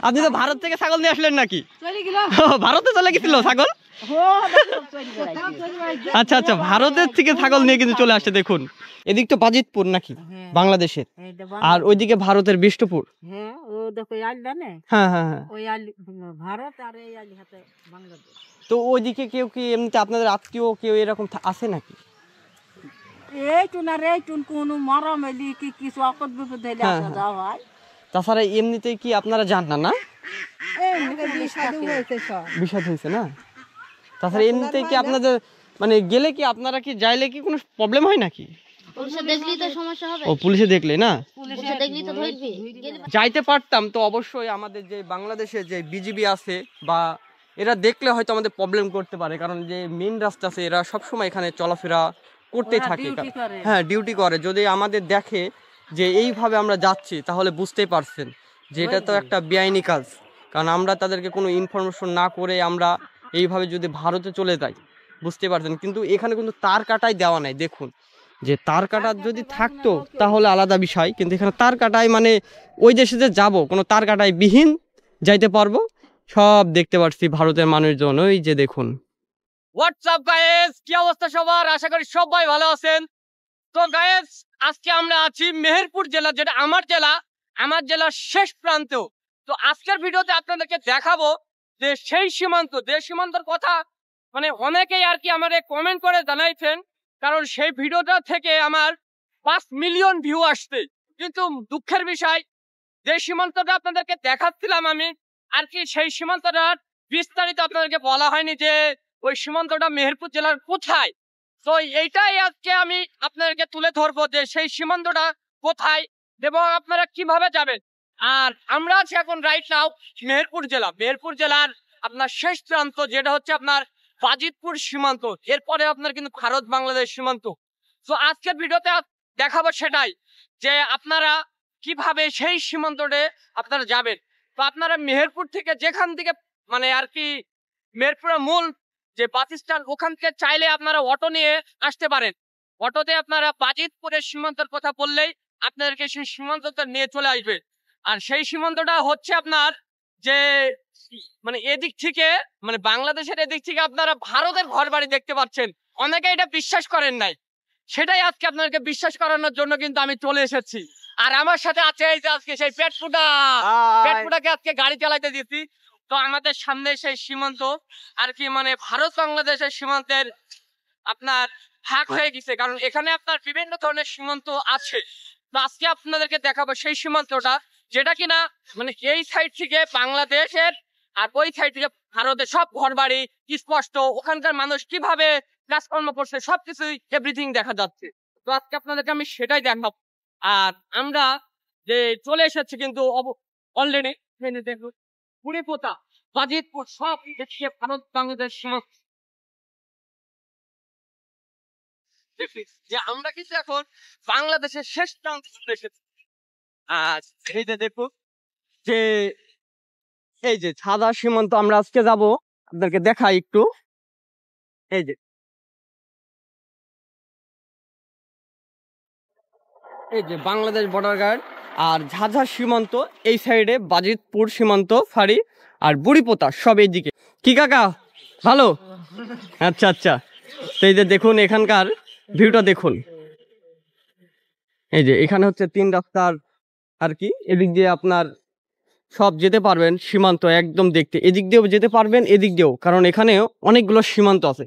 আপনি তো ভারত থেকে ছাগল নিয়ে আসলেন নাকি? ভারতে চলে গেছিল ছাগল? আচ্ছা আচ্ছা, ভারতের থেকে ছাগল নিয়ে কিন্তু চলে আসছে। দেখুন এদিক তো বাজিতপুর নাকি বাংলাদেশের, আর ওইদিকে ভারতের বিষ্ণুপুর। হ্যাঁ হ্যাঁ হ্যাঁ, তো ওইদিকে কেউ কি এমনিতে আপনাদের আত্মীয় কেউ এরকম আছে নাকি? তাছাড়া এমনিতে কি আপনারা জান না? না বিষাদ হয়েছে না? তাছাড়া এমনিতে কি আপনাদের মানে গেলে কি আপনারা কি যাইলে কি কোনো প্রবলেম হয় নাকি? ও পুলিশে দেখলে না যাইতে পারতাম তো অবশ্যই আমাদের যে বাংলাদেশে যে বিজিবি আছে বা এরা দেখলে হয়তো আমাদের প্রবলেম করতে পারে, কারণ যে মেন রাস্তা আছে এরা সবসময় এখানে চলাফেরা করতে থাকে। হ্যাঁ ডিউটি করে, যদি আমাদের দেখে যে এইভাবে আমরা যাচ্ছি তাহলে বুঝতেই পারছেন যে এটা তো একটা বেআইনি কাজ, কারণ আমরা তাদেরকে কোনো ইনফরমেশন না করে আমরা এইভাবে যদি ভারতে চলে যাই বুঝতে পারছেন। কিন্তু এখানে কিন্তু তার কাটাই দেওয়া নাই, দেখুন যে তার কাটা যদি থাকতো তাহলে আলাদা বিষয়, কিন্তু এখানে তার কাটাই মানে ওই দেশে যে যাবো কোনো তার কাটাই বিহীন যাইতে পারবো, সব দেখতে পাচ্ছি ভারতের মানুষজন। ওই যে দেখুন। হোয়াটসঅ্যাপ গাইস, কি অবস্থা সবার? আশা করি সবাই ভালো আছেন। তো গাইস আজকে আমরা আছি মেহেরপুর জেলা, যেটা আমার জেলার শেষ প্রান্ত। তো আজকের ভিডিওতে আপনাদেরকে দেখাবো যে সেই সীমান্ত, যে সীমান্তের কথা মানে অনেকেই আর কি আমাদের কমেন্ট করে জানাইছেন, কারণ সেই ভিডিওটা থেকে আমার 5 মিলিয়ন ভিউ আসছে। কিন্তু দুঃখের বিষয় যে সীমান্তটা আপনাদেরকে দেখাচ্ছিলাম আমি আর কি, সেই সীমান্তটার বিস্তারিত আপনাদেরকে বলা হয়নি যে ওই সীমান্তটা মেহেরপুর জেলার কোথায়। তো এইটাই আজকে আমি আপনাদেরকে তুলে ধরবো যে সেই সীমান্তটা কোথায় এবং আপনারা কিভাবে যাবেন। আর আমরা আছি এখন রাইট নাও মেহেরপুর জেলার আপনার শেষ প্রান্ত, যেটা হচ্ছে আপনার বাজিতপুর সীমান্ত। এরপরে আপনার কিন্তু ভারত বাংলাদেশ সীমান্ত। তো আজকের ভিডিওতে দেখাবো সেটাই যে আপনারা কিভাবে সেই সীমান্ততে আপনারা যাবেন। তো আপনারা মেহেরপুর থেকে যেখান থেকে মানে আর কি মেহেরপুরের মূল যে বাস স্ট্যান্ড ওখান থেকে চাইলে আপনারা অটো নিয়ে আসতে পারেন। অটোতে আপনারা বাজিতপুরের সীমান্তের কথা বললেই আপনাদেরকে সেই সীমান্তটা নিয়ে চলে আসবে। আর সেই সীমান্তটা হচ্ছে আপনার যে মানে এদিক থেকে মানে বাংলাদেশের এদিক থেকে আপনারা ভারতের ঘর বাড়ি দেখতে পাচ্ছেন। অনেকে এটা বিশ্বাস করেন নাই, সেটাই আজকে আপনাদেরকে বিশ্বাস করানোর জন্য কিন্তু আমি চলে এসেছি। আর আমার সাথে আছে এই যে আজকে সেই পেটফুটাকে আজকে গাড়ি চালাইতে দিচ্ছি। তো আমাদের সামনে সেই সীমান্ত আর কি মানে ভারত বাংলাদেশের সীমান্তের আপনার ভাগ হয়ে গেছে, কারণ এখানে আপনার বিভিন্ন ধরনের সীমান্ত আছে। তো আজকে আপনাদেরকে দেখাবো সেই সীমান্তটা, যেটা কিনা মানে এই সাইড থেকে বাংলাদেশের আর ওই সাইড থেকে ভারতের সব ঘর বাড়ি স্পষ্ট, ওখানকার মানুষ কিভাবে কাজকর্ম করছে সবকিছুই এভরিথিং দেখা যাচ্ছে। তো আজকে আপনাদেরকে আমি সেটাই দেখাবো। আর আমরা যে চলে এসেছি কিন্তু অলরেডি দেখুন বুড়িপোতা বাজিতপুর সব দেখিয়ে ভারত বাংলাদেশ সীমান্ত যে আমরা কিন্তু এখন বাংলাদেশের শেষ প্রান্তে চলে এসেছি। আর এই যে দেখুন যে এই যে সাদা সীমান্ত আমরা আজকে যাব, আপনাদেরকে দেখাই একটু। এই যে বাংলাদেশ বর্ডার গার্ড আর ঝাঝা সীমান্ত এই সাইডে, বাজিতপুর সীমান্ত ফাঁড়ি আর বুড়িপোতা সব এই দিকে। কি কাকা ভালো? আচ্ছা আচ্ছা, তো এই যে দেখুন এখানকার ভিউটা দেখুন। এই যে এখানে হচ্ছে 3 রাস্তার আর কি, এদিক দিয়ে আপনার সব যেতে পারবেন সীমান্ত একদম দেখতে, এদিক দিয়েও যেতে পারবেন এদিক দিয়েও, কারণ এখানে অনেকগুলো সীমান্ত আছে।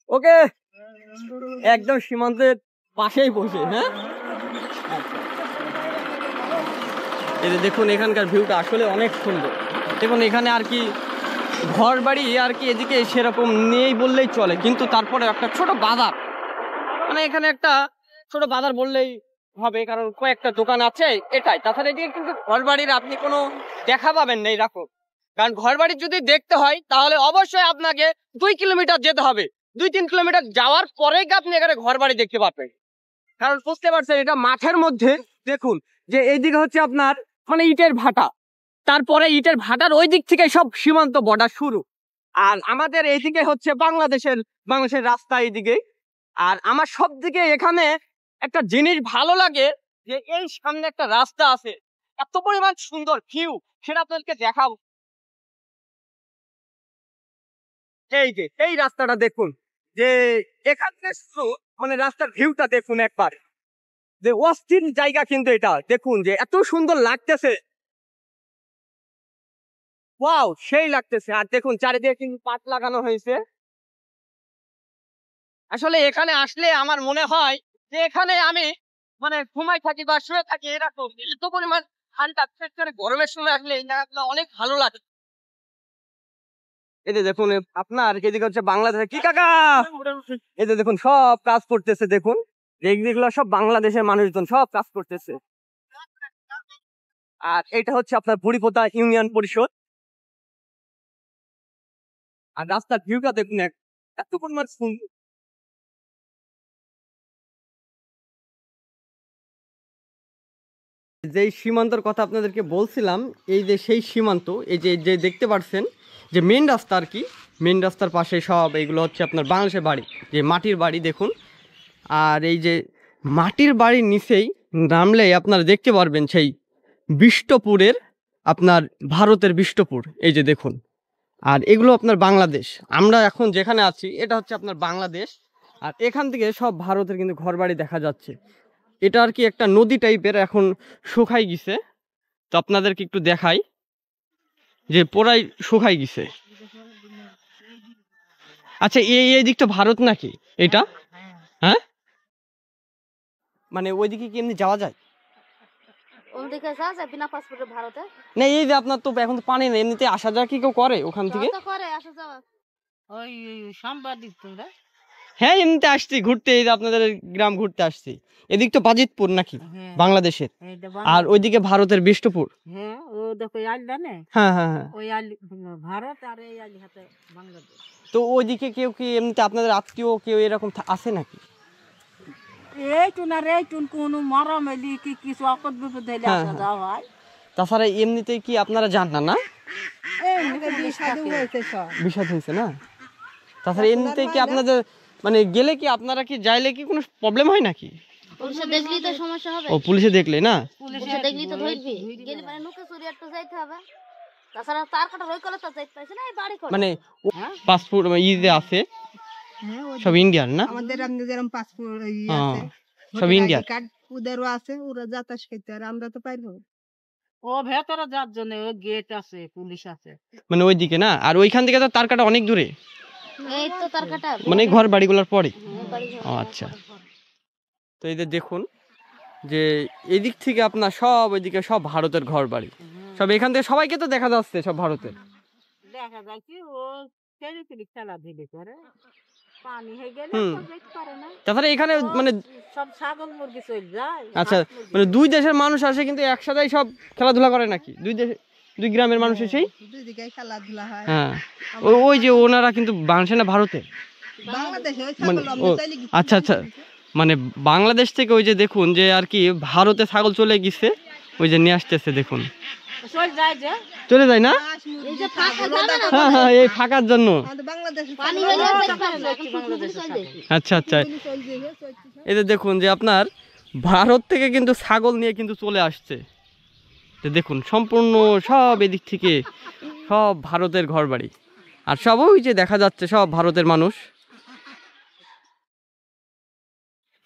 ওকে একদম সীমান্তের পাশেই বসে। হ্যাঁ এই যে দেখুন এখানকার ভিউটা আসলে অনেক সুন্দর। দেখুন এখানে আর কি ঘর বাড়ি আর কি এদিকে সেরকম নেই বললেই চলে, কিন্তু তারপরে একটা ছোট বাজার, মানে এখানে একটা ছোট বাজার বললেই হবে, কারণ কয়েকটা দোকান আছে এটাই। তাছাড়া এদিকে কিন্তু ঘর বাড়ির আপনি কোনো দেখা পাবেন না এরকম, কারণ ঘর বাড়ি যদি দেখতে হয় তাহলে অবশ্যই আপনাকে 2 কিলোমিটার যেতে হবে। 2-3 কিলোমিটার যাওয়ার পরেই আপনি এখানে ঘর বাড়ি দেখতে পাবেন, কারণ বুঝতে পারছেন এটা মাঠের মধ্যে। দেখুন যে এইদিকে হচ্ছে আপনার মানে ইটের ভাটা, তারপরে ইটের ভাটার ওই দিক থেকে সব সীমান্ত বর্ডার শুরু। আর আমাদের এইদিকে হচ্ছে বাংলাদেশের রাস্তা এইদিকে। আর আমার সব দিকে এখানে একটা জিনিস ভালো লাগে যে এই সামনে একটা রাস্তা আছে, এত পরিমাণ সুন্দর ভিউ, সেটা আপনাদেরকে দেখাবো। এই যে এই রাস্তাটা দেখুন, যে এখান থেকে শুধু মানে রাস্তার ভিউটা দেখুন একবার, যে অস্থির জায়গা কিন্তু এটা দেখুন, যে এত সুন্দর লাগতেছে, ওয়াও সেই লাগতেছে। আর দেখুন চারিদিকে কিন্তু পাট লাগানো হয়েছে। আসলে এখানে আসলে আমার মনে হয় যে এখানে আমি মানে ঘুমাই থাকি বা শুয়ে থাকি, এরকম এত পরিমাণ ঠান্ডা, বিশেষ করে গরমের সময় আসলে এই জায়গাগুলো অনেক ভালো লাগে। এই যে দেখুন আপনার এদিকে হচ্ছে বাংলাদেশে কি কাকা, এই যে দেখুন সব কাজ করতেছে, দেখুন যেগুলো সব বাংলাদেশের মানুষজন সব কাজ করতেছে। আর এটা হচ্ছে আপনার বুড়িপোতা ইউনিয়ন পরিষদ। আর রাস্তার ভিউটা দেখুন এত পরিমাণ সুন্দর। যেই সীমান্তর কথা আপনাদেরকে বলছিলাম, এই যে সেই সীমান্ত, এই যে যে দেখতে পাচ্ছেন যে মেন রাস্তা আর কি, মেন রাস্তার পাশে সব এইগুলো হচ্ছে আপনার বাংলাদেশের বাড়ি, যে মাটির বাড়ি দেখুন। আর এই যে মাটির বাড়ির নিচেই নামলেই আপনারা দেখতে পারবেন সেই বিষ্টপুরের আপনার ভারতের বিষ্টপুর, এই যে দেখুন। আর এগুলো আপনার বাংলাদেশ, আমরা এখন যেখানে আছি এটা হচ্ছে আপনার বাংলাদেশ। আর এখান থেকে সব ভারতের কিন্তু ঘরবাড়ি দেখা যাচ্ছে। এটা আর কি একটা নদী টাইপের, এখন শুকাই গেছে, তো আপনাদেরকে একটু দেখাই যে পুরাই শুকাই গেছে। আচ্ছা এই দিকটা ভারত নাকি এটা? হ্যাঁ, মানে ওইদিকে কি এমনি যাওয়া যায়? না এই যে আপনার তো এখন তো পানি নেই, এমনিতে আসা যাওয়া কি কেউ করে ওখান থেকে? হ্যাঁ এমনিতে আসছি ঘুরতে, এই যে আপনাদের গ্রাম ঘুরতে আসছি। এদিক তো বাজিতপুর নাকি বাংলাদেশের, আর ওইদিকে ভারতের বিষ্টপুর। হ্যাঁ হ্যাঁ হ্যাঁ, তো ওইদিকে কেউ কি এমনিতে আপনাদের আত্মীয় কেউ এরকম আছে নাকি? তাছাড়া এমনিতে কি আপনারা জান না? না বিষাদ হয়েছে না? তাছাড়া এমনিতে কি আপনাদের মানে গেলে কি আপনারা কি যাইলে কি কোনো প্রবলেম হয় নাকি? পুলিশে দেখলি তো সমস্যা হবে। ও পুলিশে দেখলে না, পুলিশে দেখলি তো ধরবি, গেলি মানে নুকে চুরি একটু যাইতে হবে। তাছাড়া তার কাটা রই কলে তো যাইতে পাইছে না, এই বাড়ি করে মানে পাসপোর্ট ইতে আছে সব ইন্ডিয়ান না? আমাদের আপনি যেরকম পাসপোর্ট আছে সব ইন্ডিয়ান কার্ড ওদেরও আছে, ওরা যাতায়াত করতে আর আমরা তো পারবো। ও ভেতরে যার জন্য ও গেট আছে, পুলিশ আছে মানে ওইদিকে না, আর ওইখান থেকে তো তার কাটা অনেক দূরে, এই তো তার কাটা মানে ঘর বাড়িগুলোর পরে। ও আচ্ছা, তো এই যে দেখুন যে এদিক থেকে আপনার সব ওইদিকে সব ভারতের ঘর বাড়ি, সব এখান থেকে সবাইকে তো দেখা যাচ্ছে সব ভারতের। দেখা যায় কি ও খেলাধুলি করে, পানি হয়ে গেলে পারে না। তাছাড়া এখানে মানে সব ছাগল মুরগি চলে যায়। আচ্ছা, মানে দুই দেশের মানুষ আসে কিন্তু একসাথেই সব খেলাধুলা করে নাকি? দুই গ্রামের মানুষ এসেই দুই দিকে খেলাধুলা হয়। হ্যাঁ, ওই যে ওনারা কিন্তু বাংলাদেশে না ভারতে, বাংলাদেশে ওই মানে ছাগল ও আমরা চাইলে কি- আচ্ছা আচ্ছা, মানে বাংলাদেশ থেকে ওই যে দেখুন যে আর কি ভারতে ছাগল চলে গেছে, ওই যে নিয়ে আসতেছে দেখুন, চলে যায় যে চলে যায় না? হাঁস, মুরগি, এই যে ফাঁকা ছাগল, জানে না, হ্যাঁ হ্যাঁ, এই ফাঁকার জন্য। আমাদের বাংলাদেশে পানি ছাগল হইলে আমরা যেতে পারে না, এখন পুলিশ চলে যায়। আচ্ছা আচ্ছা, চলে যেয়ে চলতেছে। এই যে দেখুন যে আপনার ভারত থেকে কিন্তু ছাগল নিয়ে কিন্তু চলে আসছে, তো দেখুন সম্পূর্ণ সব এদিক থেকে সব ভারতের ঘর বাড়ি, আর সব ওই যে দেখা যাচ্ছে সব ভারতের মানুষ,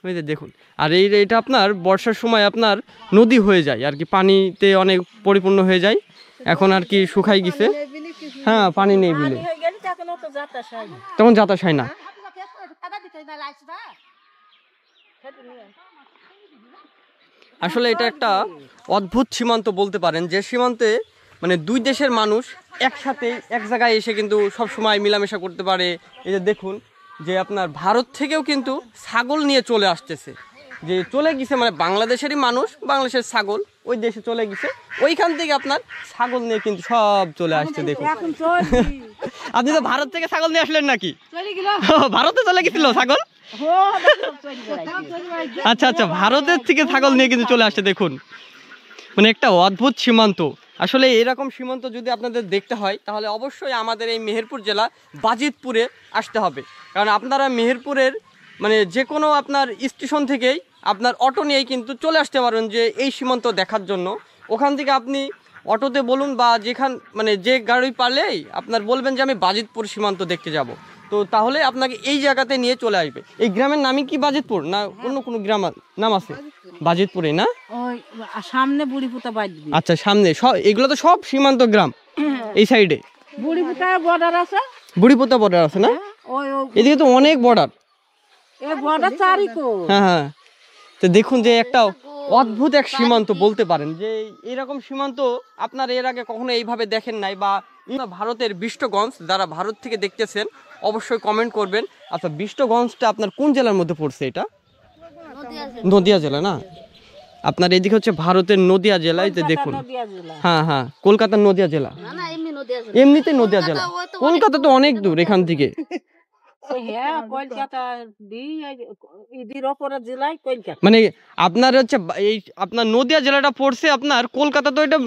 ওই যে দেখুন। আর এটা আপনার বর্ষার সময় আপনার নদী হয়ে যায় আর কি, পানিতে অনেক পরিপূর্ণ হয়ে যায়, এখন আর কি শুকাই গেছে। এই বিলি কিছু হ্যাঁ পানি নেই বলে হয়ে গেলে তখন তো যাতায়াত হয় না। তখন যাতায়াত হয় না। আসলে এটা একটা অদ্ভুত সীমান্ত বলতে পারেন, যে সীমান্তে মানে দুই দেশের মানুষ একসাথে এক জায়গায় এসে কিন্তু সব সময় মেলামেশা করতে পারে। এই যে দেখুন যে আপনার ভারত থেকেও কিন্তু ছাগল নিয়ে চলে আসতেছে, যে চলে গেছে মানে বাংলাদেশেরই মানুষ, বাংলাদেশের ছাগল ওই দেশে চলে গেছে, ওইখান থেকে আপনার ছাগল নিয়ে কিন্তু সব চলে আসছে দেখুন। এখন চলবি আপনি তো ভারত থেকে ছাগল নিয়ে আসলেন নাকি? চলে গেল। ভারতে চলে গেছিল ছাগল? আচ্ছা আচ্ছা, ভারতের থেকে ছাগল নিয়ে কিন্তু চলে আসছে দেখুন, মানে একটা অদ্ভুত সীমান্ত। আসলে এরকম সীমান্ত যদি আপনাদের দেখতে হয় তাহলে অবশ্যই আমাদের এই মেহেরপুর জেলা বাজিতপুরে আসতে হবে, কারণ আপনারা মেহেরপুরের মানে যে কোনো আপনার স্টেশন থেকেই আপনার অটো নিয়েই কিন্তু চলে আসতে পারেন যে এই সীমান্ত দেখার জন্য। ওখান থেকে আপনি অটোতে বলুন বা মানে যে গাড়ি পারলেই আপনার বলবেন যে আমি বাজিতপুর সীমান্ত দেখতে যাব, তো তাহলে আপনাকে এই জায়গাতে নিয়ে চলে আসবে। এই গ্রামের নামই কি বাজিতপুর না অন্য কোনো গ্রাম নাম আছে? বাজিতপুরে না? ওই সামনে বুড়িপুতা বাজবি। আচ্ছা, সামনে সব এগুলো তো সব সীমান্ত গ্রাম এই সাইডে। বুড়িপুতা বর্ডার আছে, বুড়িপোতা বর্ডার আছে না? ওই এদিকে তো অনেক বর্ডার। এই বর্ডার চারিকো। হ্যাঁ হ্যাঁ, তো দেখুন যে একটা অদ্ভুত এক সীমান্ত বলতে পারেন, যে এরকম সীমান্ত আপনার এর আগে কখনো এইভাবে দেখেন নাই। বা ভারতের বিষ্টগঞ্জ, যারা ভারত থেকে দেখতেছেন অবশ্যই কমেন্ট করবেন। আচ্ছা, বিষ্টগঞ্জটা আপনার কোন জেলার মধ্যে পড়ছে? এটা নদিয়া জেলা না? আপনার এদিকে হচ্ছে ভারতের নদিয়া জেলায়, তো দেখুন। হ্যাঁ হ্যাঁ, কলকাতার নদিয়া জেলা, এমনিতে নদিয়া জেলা। কলকাতা তো অনেক দূর এখান থেকে। হ্যাঁ, কলকাতা ইদির অপরের জেলায় কলকাতা। মানে আপনার হচ্ছে এই আপনার নদিয়া জেলাটা পড়ছে আপনার কলকাতা, তো এটা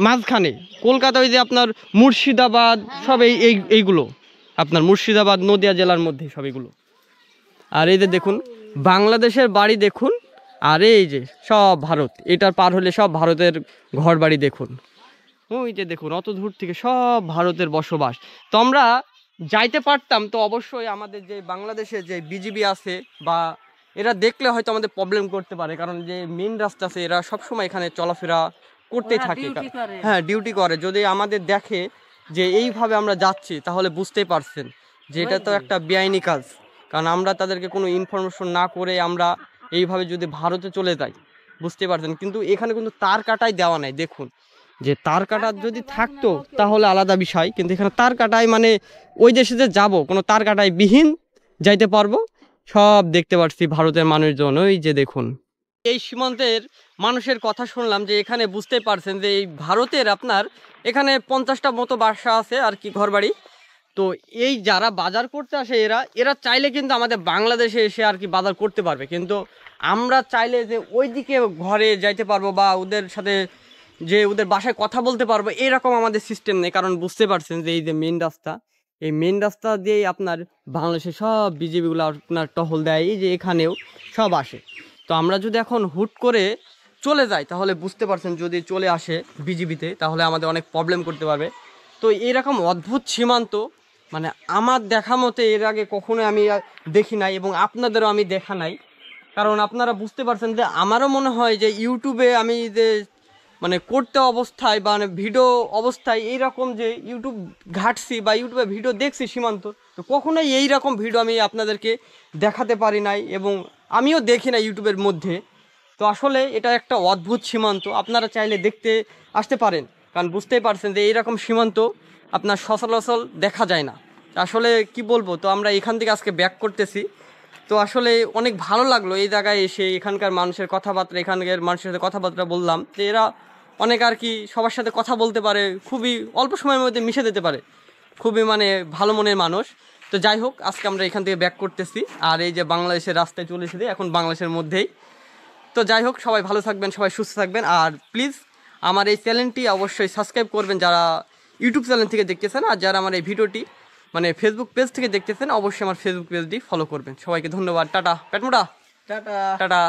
মাঝখানে। কলকাতা ওই যে আপনার মুর্শিদাবাদ সব এইগুলো আপনার মুর্শিদাবাদ নদিয়া জেলার মধ্যে সব এগুলো। আর এই যে দেখুন বাংলাদেশের বাড়ি দেখুন, আর এই যে সব ভারত, এটার পার হলে সব ভারতের ঘর বাড়ি দেখুন। ওই যে দেখুন অত দূর থেকে সব ভারতের বসবাস। তো আমরা যাইতে পারতাম, তো অবশ্যই আমাদের যে বাংলাদেশে যে বিজিবি আছে বা এরা দেখলে হয়তো আমাদের প্রবলেম করতে পারে, কারণ যে মেন রাস্তা আছে এরা সবসময় এখানে চলাফেরা করতেই থাকে। হ্যাঁ, ডিউটি করে। যদি আমাদের দেখে যে এইভাবে আমরা যাচ্ছি, তাহলে বুঝতেই পারছেন যে এটা তো একটা বেআইনি কাজ। কারণ আমরা তাদেরকে কোনো ইনফরমেশন না করে আমরা এইভাবে যদি ভারতে চলে যাই, বুঝতে পারছেন। কিন্তু এখানে কিন্তু তার কাটাই দেওয়া নাই। দেখুন যে তার কাটা যদি থাকতো তাহলে আলাদা বিষয়, কিন্তু এখানে তার কাটাই মানে ওই দেশে যে যাবো কোনো তার কাটাই বিহীন যাইতে পারবো। সব দেখতে পাচ্ছি ভারতের মানুষজন। ওই যে দেখুন এই সীমান্তের মানুষের কথা শুনলাম যে এখানে বুঝতে পারছেন যে এই ভারতের আপনার এখানে 50টা মতো বাসা আছে আর কি, ঘরবাড়ি। তো এই যারা বাজার করতে আসে এরা চাইলে কিন্তু আমাদের বাংলাদেশে এসে আর কি বাজার করতে পারবে, কিন্তু আমরা চাইলে যে ওই দিকে ঘরে যাইতে পারবো বা ওদের সাথে যে ওদের বাসায় কথা বলতে পারবো, এরকম আমাদের সিস্টেম নেই। কারণ বুঝতে পারছেন যে এই যে মেন রাস্তা, এই মেন রাস্তা দিয়েই আপনার বাংলাদেশে সব বিজিবিগুলো আপনার টহল দেয়, এই যে এখানেও সব আসে। তো আমরা যদি এখন হুট করে চলে যাই, তাহলে বুঝতে পারছেন যদি চলে আসে বিজিবিতে, তাহলে আমাদের অনেক প্রবলেম করতে পারবে। তো এরকম অদ্ভুত সীমান্ত মানে আমার দেখা মতে এর আগে কখনো আমি দেখি নাই, এবং আপনাদেরও আমি দেখা নাই। কারণ আপনারা বুঝতে পারছেন যে আমারও মনে হয় যে ইউটিউবে আমি যে মানে করতে অবস্থায় বা মানে ভিডিও অবস্থায় এইরকম যে ইউটিউব ঘাটছি বা ইউটিউবে ভিডিও দেখছি সীমান্ত, তো কখনোই এইরকম ভিডিও আমি আপনাদেরকে দেখাতে পারি নাই, এবং আমিও দেখি না ইউটিউবের মধ্যে। তো আসলে এটা একটা অদ্ভুত সীমান্ত, আপনারা চাইলে দেখতে আসতে পারেন। কারণ বুঝতেই পারছেন যে এইরকম সীমান্ত আপনার সচরাচর দেখা যায় না। আসলে কি বলবো, তো আমরা এখান থেকে আজকে ব্যাক করতেছি। তো আসলে অনেক ভালো লাগলো এই জায়গায় এসে, এখানকার মানুষের কথাবার্তা, এখানকার মানুষের সাথে কথাবার্তা বললাম যে এরা অনেক আর কি সবার সাথে কথা বলতে পারে, খুবই অল্প সময়ের মধ্যে মিশে যেতে পারে, খুবই মানে ভালো মনের মানুষ। তো যাই হোক, আজকে আমরা এখান থেকে ব্যাক করতেছি, আর এই যে বাংলাদেশের রাস্তায় চলে এসেছি এখন বাংলাদেশের মধ্যেই। তো যাই হোক, সবাই ভালো থাকবেন, সবাই সুস্থ থাকবেন। আর প্লিজ আমার এই চ্যানেলটি অবশ্যই সাবস্ক্রাইব করবেন যারা ইউটিউব চ্যানেল থেকে দেখতেছেন, আর যারা আমার এই ভিডিওটি মানে ফেসবুক পেজ থেকে দেখতেছেন অবশ্যই আমার ফেসবুক পেজটি ফলো করবেন। সবাইকে ধন্যবাদ। টাটা পেটমোটা, টাটা টাটা।